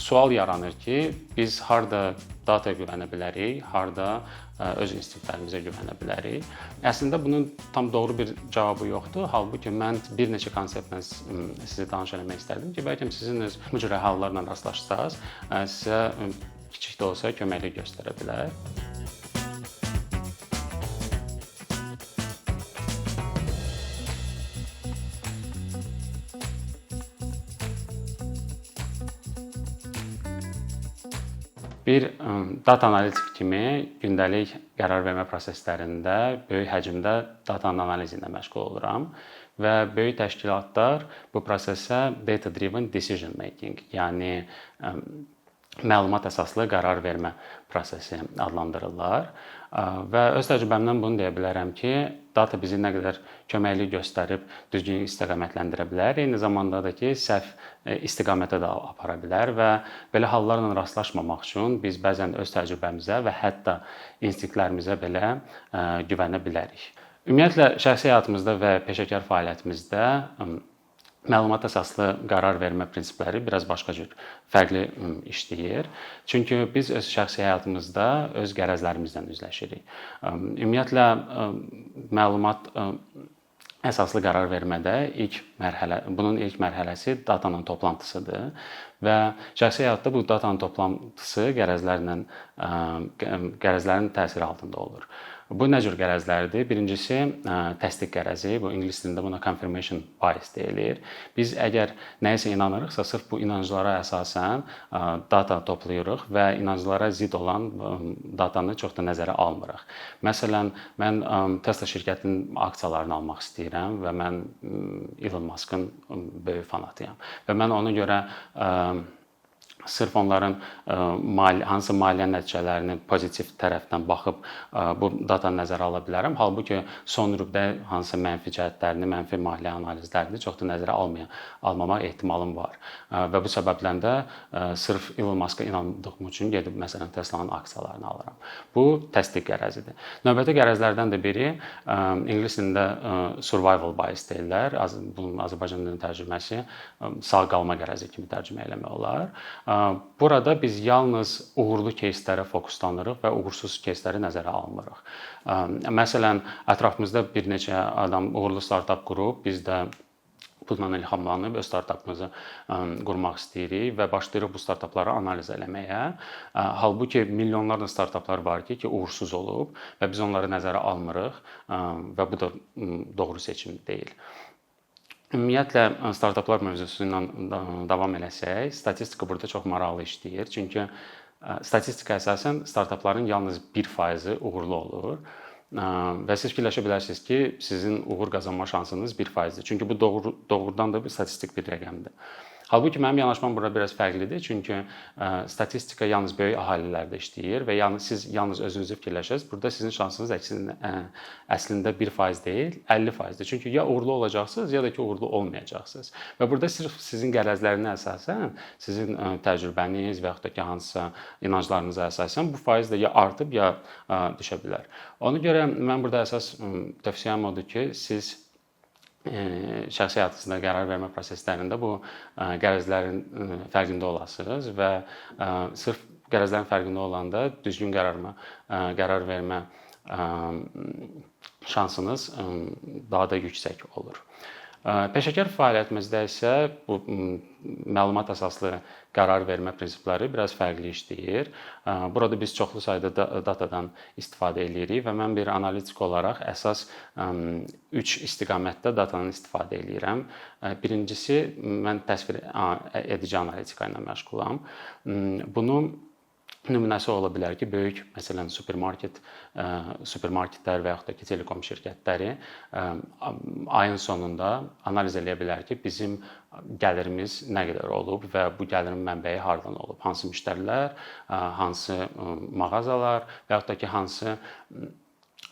sual yaranır ki, biz harda data güvənə bilərik, harda öz instinktlərimizə güvənə bilərik. Əslində bunun tam doğru bir cavabı yoxdur. Halbuki mən bir neçə konseptlə sizə tanış eləmək istərdim ki, bəlkə sizin öz bu cür hallarla rastlaşsaz, sizə kiçik də olsa köməklik göstərə bilər. Bir data analitik kimi gündəlik qərar vermə proseslərində böyük həcmdə data analizi ilə məşğul oluram və böyük təşkilatlar bu prosesə data driven decision making, yəni məlumat əsaslı qərar vermə prosesi adlandırırlar. Və öz təcrübəmdən bunu deyə bilərəm ki, data bizi nə qədər köməkli göstərib düzgün istiqamətləndirə bilər, eyni zamanda da ki, səhv istiqamətə də apara bilər və belə hallarla rastlaşmamaq üçün biz bəzən öz təcrübəmizə və hətta instinktlərimizə belə güvənə bilərik. Ümumiyyətlə, şəxsi həyatımızda və peşəkar fəaliyyətimizdə məlumat əsaslı qərar vermə prinsipləri biraz başqa cür fərqli işləyir. Çünki biz öz şəxsi həyatımızda öz qərəzlərimizlə üzləşirik. Ümumiyyətlə, məlumat əsaslı qərar vermədə bunun ilk mərhələsi datanın toplantısıdır və şəxsi həyatda bu datanın toplantısı qərəzlərin təsiri altında olur. Bu nə cür qərəzlərdir? Birincisi, təsdiq qərəzi. Bu ingilis dilində buna confirmation bias deyilir. Biz əgər nəyisə inanırıqsa, sırf bu inanclara əsasən data toplayırıq və inanclara zidd olan datanı çox da nəzərə almırıq. Məsələn, mən Tesla şirkətinin aksiyalarını almaq istəyirəm və mən Elon Musk'ın böyük fanatıyam. Və mən ona görə sırf onların hansı maliyyə nəticələrini pozitiv tərəfdən baxıb bu datanı nəzərə ala bilərəm. Halbuki son rübdə hansı mənfi cəhətlərini, mənfi maliyyə analizlərini çox da nəzərə almamaq ehtimalım var. Və bu səbəbdən də sırf Elon Musk'a inandığım üçün gedib məsələn Tesla'nın aksiyalarını alıram. Bu təsdiq qərəzidir. Növbəti qərəzlərdən də biri ingilis dilində survival bias deyirlər. Bunun Azərbaycan dilinin tərcüməsi sağ qalma qərəzi kimi tərcümə eləmək olar. Burada biz yalnız uğurlu кейslərə fokuslanırıq və uğursuz keysləri nəzərə almırıq. Məsələn, ətrafımızda bir neçə adam uğurlu startap qurub, biz də bundan ilhamlanıb öz startapımızı qurmaq istəyirik və başlayırıq bu startapları analiz eləməyə. Halbuki milyonlarla startaplar var ki, uğursuz olub və biz onları nəzərə almırıq və bu da doğru seçim deyil. Ümumiyyətlə, startaplar mövzusu ilə davam eləsək, statistika burada çox maraqlı işləyir. Çünki statistika əsasən startapların yalnız 1% uğurlu olur. Və siz fikirləşə bilərsiniz ki, sizin uğur qazanma şansınız 1%-dir. Çünki bu doğrudan da bir statistik bir rəqəmdir. Halbuki mənim yanaşmam burada biraz fərqlidir. Çünki statistika yalnız böyük ahalilərdə işləyir və siz yalnız özünüzü fikirləşirsiniz. Burada sizin şansınız əslində 1% deyil, 50%-dir. Çünki ya uğurlu olacaqsınız, ya da ki uğurlu olmayacaqsınız. Və burada sırf sizin qərəzlərinə əsasən, sizin təcrübəniz və yaxud da ki hansısa inanclarınıza əsasən bu faiz də ya artıb, ya düşə bilər. Ona görə mən burada əsas tövsiyəm odur ki, siz şəxsi həyatınızda qərar vermə proseslərində bu qərəzlərin fərqində olasınız və sırf qərəzlərin fərqində olanda düzgün qərar vermə şansınız daha da yüksək olur. Peşəkar fəaliyyətimizdə isə bu məlumat əsaslı qərar vermə prinsipləri biraz fərqli işləyir. Burada biz çoxlu sayda datadan istifadə edirik və mən bir analitik olaraq əsas 3 istiqamətdə datadan istifadə edirəm. Birincisi, mən təsvir edici analitika ilə məşğulam. Bunun nümunəsi ola bilər ki, böyük, məsələn, supermarketlər və yaxud da ki, telekom şirkətləri ayın sonunda analiz edə bilər ki, bizim gəlirimiz nə qədər olub və bu gəlirin mənbəyi hardan olub, hansı müştərilər, hansı mağazalar və yaxud da ki, hansı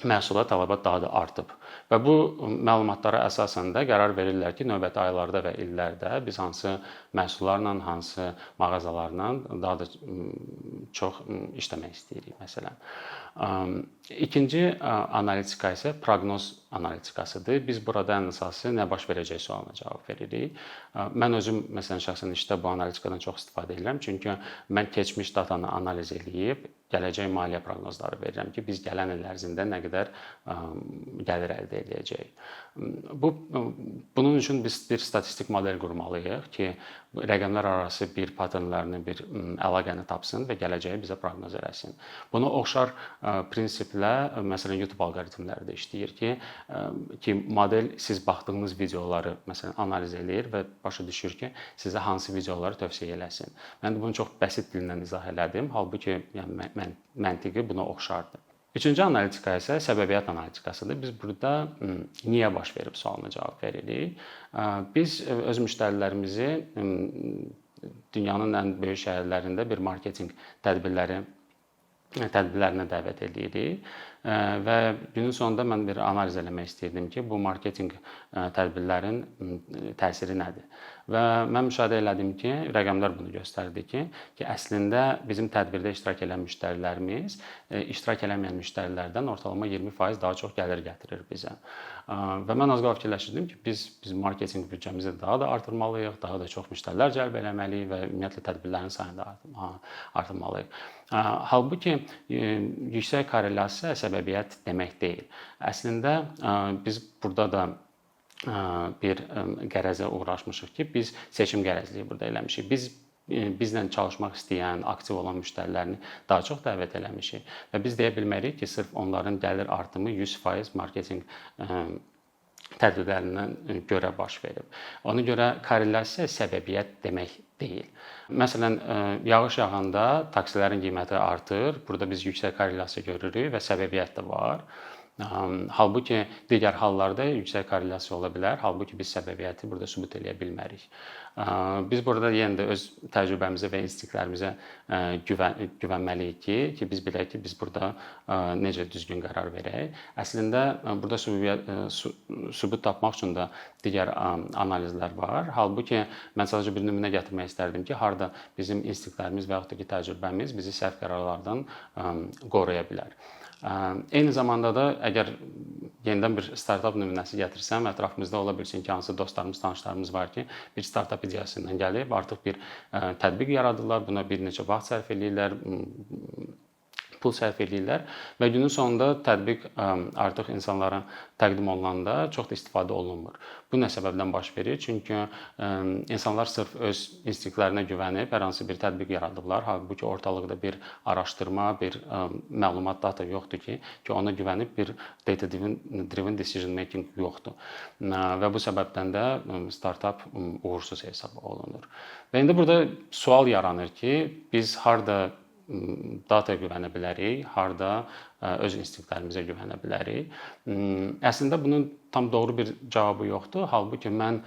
məhsula tələbat daha da artıb. Və bu məlumatlara əsasən də qərar verirlər ki, növbəti aylarda və illərdə biz hansı məhsullarla, hansı mağazalarla daha da çox işləmək istəyirik məsələn. İkinci analitika isə proqnoz analitikasıdır. Biz burada ən əsası nə baş verəcək sualına cavab veririk. Mən özüm məsələn şəxsən işdə bu analitikadan çox istifadə edirəm, çünki mən keçmiş datanı analiz edib gələcək maliyyə proqnozları verirəm ki, biz gələn il ərzində nə qədər gəlir əldə edəcəyik. Bunun üçün biz bir statistik model qurmalıyıq ki, rəqəmlər arası bir paternlərini, bir əlaqəni tapsın və gələcəyi bizə proqnoz eləsin. Buna oxşar prinsiplə məsələn YouTube alqoritmləri də işləyir ki, model siz baxdığınız videoları məsələn analiz eləyir və başa düşür ki, sizə hansı videoları tövsiyə eləsin. Mən də bunu çox bəsit dillə izah elədim, halbuki yəni məntiqi buna oxşardır. Üçüncü analitika isə səbəbiyyət analitikasıdır. Biz burada niyə baş verib sualına cavab veririk. Biz öz müştərilərimizi dünyanın ən böyük şəhərlərində bir marketinq tədbirlərinə dəvət edirik və günün sonunda mən bir analiz eləmək istəyirdim ki, bu marketinq tədbirlərin təsiri nədir? Və mən müşahidə elədim ki, rəqəmlər bunu göstərdi ki, əslində bizim tədbirdə iştirak edən müştərilərimiz iştirak eləməyən müştərilərdən ortalama 20% daha çox gəlir gətirir bizə. Və mən az qala fikirləşirdim ki, biz marketinq büdcəmizi daha da artırmalıyıq, daha da çox müştərilər cəlb eləməliyik və ümumiyyətlə tədbirlərin sayını da artırmalıyıq. Halbuki yüksək korrelyasiya səbəbiyyət demək deyil. Əslində biz burada da bir qərəzə uğraşmışıq ki, biz seçim qərəzliyi burada eləmişik. Bizlə çalışmaq istəyən, aktiv olan müştərilərini daha çox dəvət eləmişik və biz deyə bilmərik ki, sırf onların gəlir artımı 100% marketinq tədbirlərindən görə baş verib. Ona görə korrelyasiya səbəbiyyət demək deyil. Məsələn, yağış yağanda taksilərin qiyməti artır. Burada biz yüksək korrelyasiya görürük və səbəbiyyət də var. Halbuki digər hallarda yüksək korrelyasiya ola bilər. Halbuki biz səbəbiyyəti burada sübut edə bilmərik. Biz burada yenə də öz təcrübəmizə və instinktlərimizə güvənməliyik ki, biz bilək ki, biz burada necə düzgün qərar verək. Əslində burada sübut tapmaq üçün də digər analizlər var. Halbuki mən sadəcə bir nümunə gətirmək istərdim ki, harda bizim instinktlərimiz və yaxud da ki, təcrübəmiz bizi səhv qərarlardan qoruya bilər. Eyni zamanda da əgər yenidən bir startap nümunəsi gətirsəm, ətrafımızda ola bilsin ki, hansı dostlarımız, tanışlarımız var ki, bir startap ideyası ilə gəlib, artıq bir tətbiq yaradırlar, buna bir neçə vaxt sərf edirlər, pul sərf edirlər və günün sonunda tətbiq artıq insanlara təqdim olunanda çox da istifadə olunmur. Bu nə səbəbdən baş verir? Çünki insanlar sırf öz instinktlərinə güvənib hər hansı bir tətbiq yaradıblar. Halbuki ortalıqda bir araşdırma, bir məlumat data yoxdur ki, ona güvənib bir data-driven decision making yoxdur. Və bu səbəbdən də startap uğursuz hesab olunur. Və indi burada sual yaranır ki, biz harda dataya güvənə bilərik, harda öz instinktlərimizə güvənə bilərik. Əslində bunun tam doğru bir cavabı yoxdur. Halbuki mən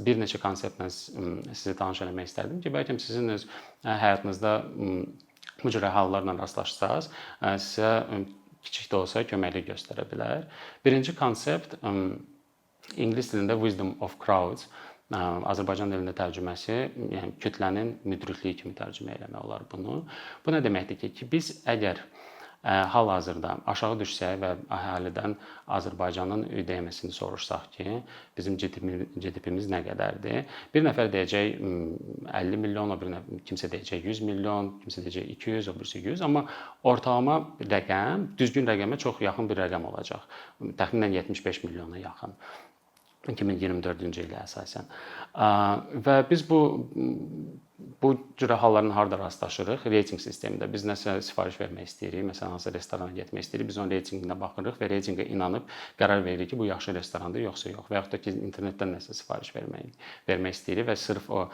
bir neçə konseptlə sizi tanış eləmək istərdim ki, bəlkə sizin öz həyatınızda bu cür hallarla rastlaşsaz, sizə kiçik də olsa köməklik göstərə bilər. Birinci konsept ingilis dilində wisdom of crowds. Azərbaycan dilində tərcüməsi, yəni kütlənin müdrikliyi kimi tərcümə eləmək olar bunu. Bu nə deməkdir ki, biz əgər hal-hazırda aşağı düşsək və əhalidən Azərbaycanın ÜDM-sini soruşsaq ki, bizim GDP-miz nə qədərdir? Bir nəfər deyəcək 50 milyon, kimsə deyəcək 100 milyon, kimsə deyəcək 200, o birisi 100, amma ortalama rəqəm, düzgün rəqəmə çox yaxın bir rəqəm olacaq. Təxminən 75 milyona yaxın. 2024-cü ilə əsasən. Və biz bu cür halların harda rastlaşırıq? Reytinq sistemində. Biz nəsə sifariş vermək istəyirik, məsələn, hansı restorana getmək istəyirik, biz onun reytinqinə baxırıq və reytinqə inanıb qərar veririk ki, bu yaxşı restorandır, yoxsa yox. Və yaxud da ki, internetdən nəsə sifariş vermək istəyirik və sırf o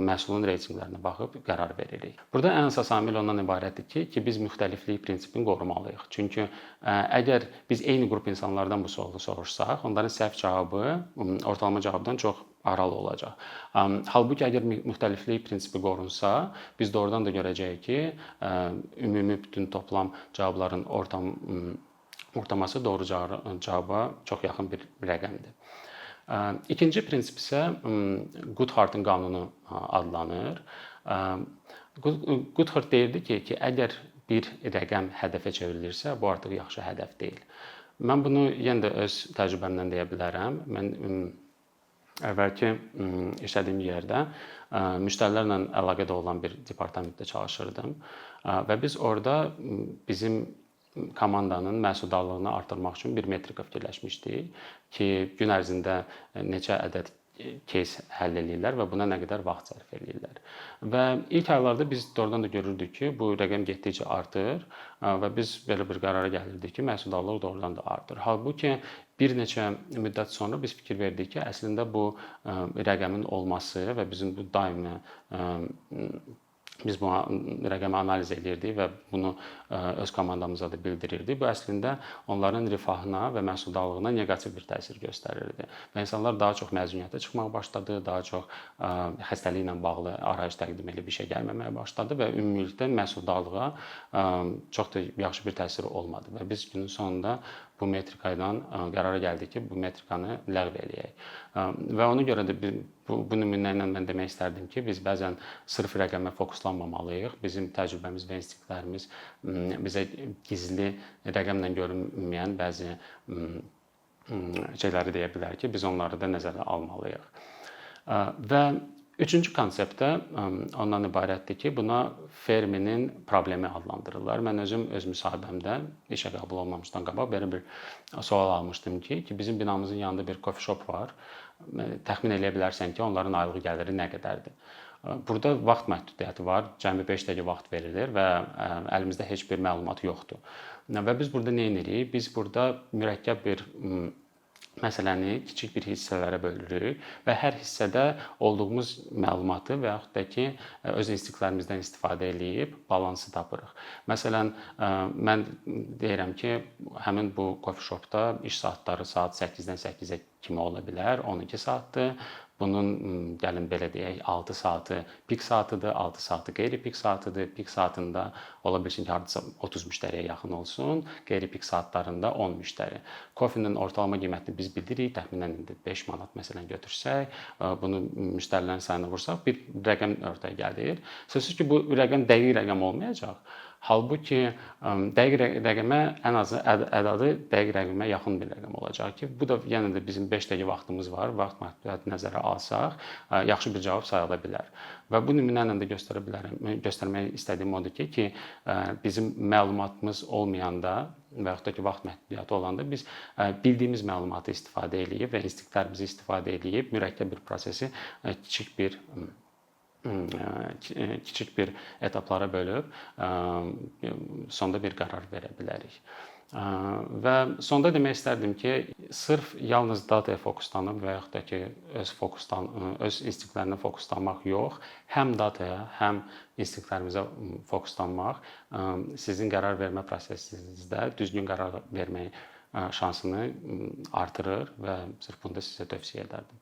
məhsulun reytinqlərinə baxıb qərar veririk. Burada ən əsas amil ondan ibarətdir ki, biz müxtəliflik prinsipini qorumalıyıq. Çünki əgər biz eyni qrup insanlardan bu sualı soruşsaq, onların səhv cavabı ortalama cavabdan çox aralı olacaq. Halbuki əgər müxtəliflik prinsipi qorunsa, biz doğrudan da görəcəyik ki, ümumi bütün toplam cavabların ortalaması doğru cavaba çox yaxın bir rəqəmdir. İkinci prinsip isə Goodhart'ın qanunu adlanır. Goodhart deyirdi ki, əgər bir rəqəm hədəfə çevrilirsə, bu artıq yaxşı hədəf deyil. Mən bunu yenə də öz təcrübəmdən deyə bilərəm. Mən əvvəlki işlədiyim yerdə müştərilərlə əlaqədə olan bir departamentdə çalışırdım və biz orada bizim komandanın məhsuldarlığını artırmaq üçün bir metrika fikirləşmişdik ki, gün ərzində neçə ədəd case həll edirlər və buna nə qədər vaxt sərf edirlər. Və ilk aylarda biz doğrudan da görürdük ki, bu rəqəm getdikcə artır və biz belə bir qərara gəlirdik ki, məhsuldarlıq doğrudan da artır. Halbuki bir neçə müddət sonra biz fikir verdik ki, əslində bu rəqəmin olması və bizim bu daimi biz bu rəqəmi analiz edirdik və bunu öz komandamıza da bildirirdik. Bu əslində onların rifahına və məhsuldarlığına neqativ bir təsir göstərirdi. Və insanlar daha çox məzuniyyətə çıxmağa başladı, daha çox xəstəliklə bağlı arayış təqdim edib işə gəlməməyə başladı və ümumilikdə məhsuldarlığa çox da yaxşı bir təsiri olmadı. Və biz günün sonunda bu metrikadan qərara gəldik ki, bu metrikanı ləğv eləyək. Və ona görə də bu nümunə ilə mən demək istərdim ki, biz bəzən sırf rəqəmə fokuslanmamalıyıq. Bizim təcrübəmiz və instinktlərimiz bizə gizli rəqəmlə görünməyən bəzi şeyləri deyə bilər ki, biz onları da nəzərə almalıyıq. Və üçüncü konsept də ondan ibarətdir ki, buna Ferminin problemi adlandırırlar. Mən özüm öz müsahibəmdə işə qəbul olmamışdan qabaq belə bir sual almışdım ki, bizim binamızın yanında bir coffee shop var. Təxmin eləyə bilərsən ki, onların aylıq gəliri nə qədərdir? Burada vaxt məhdudiyyəti var. Cəmi 5 dəqiqə vaxt verilir və əlimizdə heç bir məlumat yoxdur. Və biz burada nə edirik? Biz burada mürəkkəb bir məsələni kiçik bir hissələrə bölürük və hər hissədə olduğumuz məlumatı və yaxud da ki, öz instinktlərimizdən istifadə edib balansı tapırıq. Məsələn, mən deyirəm ki, həmin bu coffee shopda iş saatları saat 8-dən 8-ə kimi ola bilər, 12 saatdır. Bunun gəlin belə deyək, 6 saatı pik saatıdır, 6 saatı qeyri-pik saatıdır. Pik saatında ola bilsin ki, hardasa 30 müştəriyə yaxın olsun, qeyri-pik saatlarında 10 müştəri. Kofenin ortalama qiymətini biz bilirik, təxminən 5 manat məsələn götürsək, bunu müştərilərin sayına vursaq bir rəqəm ortaya gəlir. Sözsüz ki, bu rəqəm dəqiq rəqəm olmayacaq. Halbuki dəqiq rəqəmə ən azı ədadı dəqiq rəqəmə yaxın bir rəqəm olacaq ki, bu da yenə də bizim 5 dəqiqə vaxtımız var. Vaxt məhdudiyyətini nəzərə alsaq, yaxşı bir cavab sayıla bilər. Və bu nümunə ilə də göstərmək istədiyim odur ki, bizim məlumatımız olmayanda və yaxud da ki, vaxt məhdudiyyəti olanda biz bildiyimiz məlumatı istifadə edib və instinktlərimizi istifadə edib mürəkkəb bir prosesi kiçik bir etaplara bölüb sonda bir qərar verə bilərik. Və sonda demək istərdim ki, sırf yalnız dataya fokuslanıb və yaxud da ki, öz instinktlərinə fokuslanmaq yox, həm dataya, həm instinktlərimizə fokuslanmaq sizin qərar vermə prosesinizdə düzgün qərar vermək şansını artırır və sırf bunu da sizə tövsiyə edərdim.